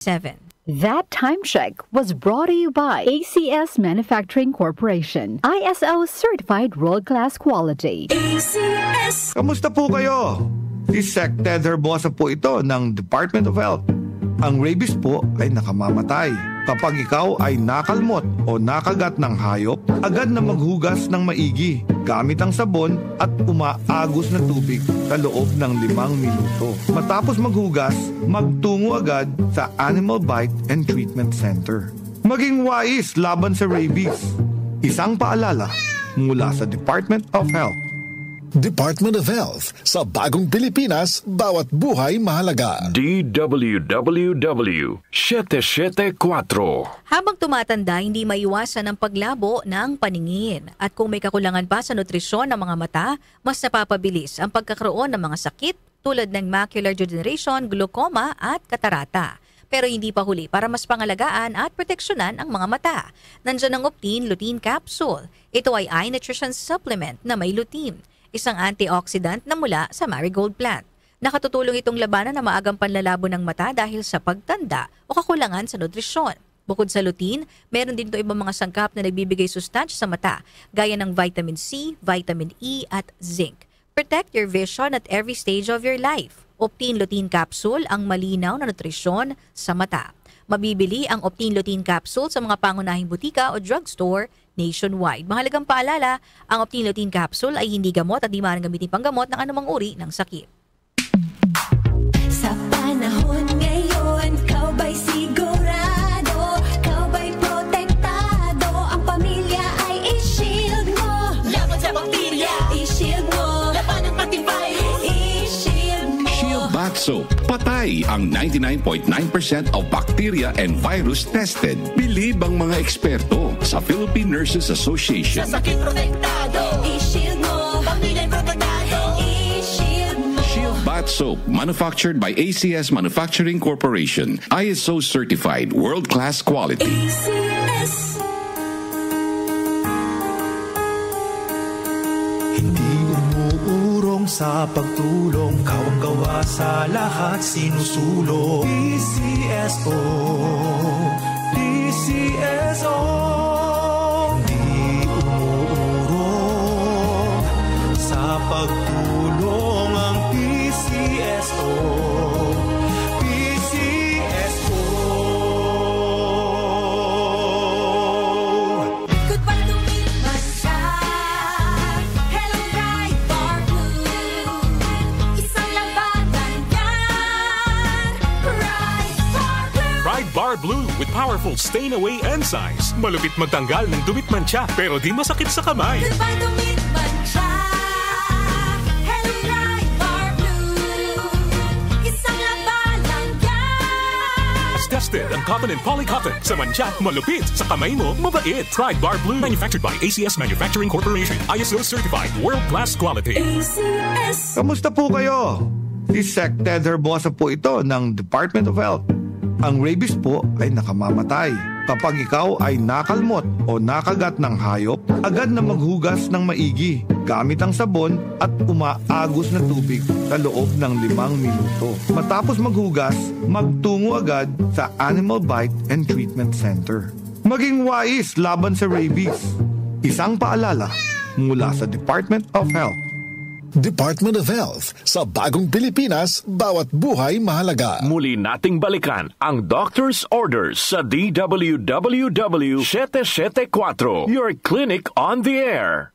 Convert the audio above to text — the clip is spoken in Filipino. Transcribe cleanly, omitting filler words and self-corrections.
That time check was brought to you by ACS Manufacturing Corporation. ISO certified world-class quality. ACS! Kamusta po kayo? Si Sec Ted Herbosa po ito ng Department of Health. Ang rabies po ay nakamamatay. Kapag ikaw ay nakalmot o nakagat ng hayop, agad na maghugas ng maigi gamit ang sabon at umaagos na tubig sa loob ng 5 minuto. Matapos maghugas, magtungo agad sa Animal Bite and Treatment Center. Maging wais laban sa rabies. Isang paalala mula sa Department of Health. Department of Health. Sa bagong Pilipinas, bawat buhay mahalaga. DWWW 774. Habang tumatanda, hindi maiwasan ang paglabo ng paningin. At kung may kakulangan pa sa nutrisyon ng mga mata, mas napapabilis ang pagkakaroon ng mga sakit tulad ng macular degeneration, glaucoma at katarata. Pero hindi pa huli para mas pangalagaan at proteksyonan ang mga mata. Nandiyan ang Optine Lutein Capsule. Ito ay eye nutrition supplement na may lutein, isang antioxidant na mula sa marigold plant. Nakatutulong itong labanan na maagang panlalabo ng mata dahil sa pagtanda o kakulangan sa nutrisyon. Bukod sa lutein, meron din ito ibang mga sangkap na nagbibigay sustansya sa mata, gaya ng vitamin C, vitamin E at zinc. Protect your vision at every stage of your life. Optine Lutein Capsule ang malinaw na nutrisyon sa mata. Mabibili ang Optine Lutein Capsule sa mga pangunahing butika o drugstore nationwide. Mahalagang paalala, ang Optine Lutein Capsule ay hindi gamot at di maaaring gamitin panggamot ng anumang uri ng sakit. Sa panahon ngayon, kau ba'y sigurado? Kau ba'y protektado? Ang pamilya ay i-shield mo. Laban sa bakterya, i-shield mo. Laban ng pati virus, i-shield mo. Shield Bath Soap. Patay ang 99.9% of bacteria and virus tested. Bilib ang mga eksperto sa Philippine Nurses Association. Sa sakit protektado, i-shield mo. Pamilya'y protektado, i-shield mo. Shield Bath Soap, manufactured by ACS Manufacturing Corporation. ISO certified, world-class quality. ACS. Hindi umuurong sa pagtulong, kawang gawa sa lahat sinusulong. PCSO, PCSO. Hindi umuurong sa pagtulong ang PCSO, PCSO. Goodbye to me, Masya. Hello, Bright Bar Blue. Isang labanan yan. Bright Bar Blue. Pride Bar Blue with powerful stain-away enzymes. Malupit magtanggal ng dumit mancha pero di masakit sa kamay. Goodbye to me, Masya. Hello, Bright Bar Blue. Isang labanan yan. As tested ang cotton and polycotton. Sa mancha, malupit. Sa kamay mo, mabait. Pride Bar Blue. Manufactured by ACS Manufacturing Corporation. ISO certified. World-class quality. ACS. Kamusta po kayo? Si Sec Ted Herbosa po ito ng Department of Health. Ang rabies po ay nakamamatay. Kapag ikaw ay nakalmot o nakagat ng hayop, agad na maghugas ng maigi gamit ang sabon at umaagos na tubig sa loob ng 5 minuto. Matapos maghugas, magtungo agad sa Animal Bite and Treatment Center. Maging wais laban sa rabies. Isang paalala mula sa Department of Health. Department of Health. Sa bagong Pilipinas, bawat buhay mahalaga. Muli nating balikan ang Doctor's Orders sa DWWW 774. Your clinic on the air.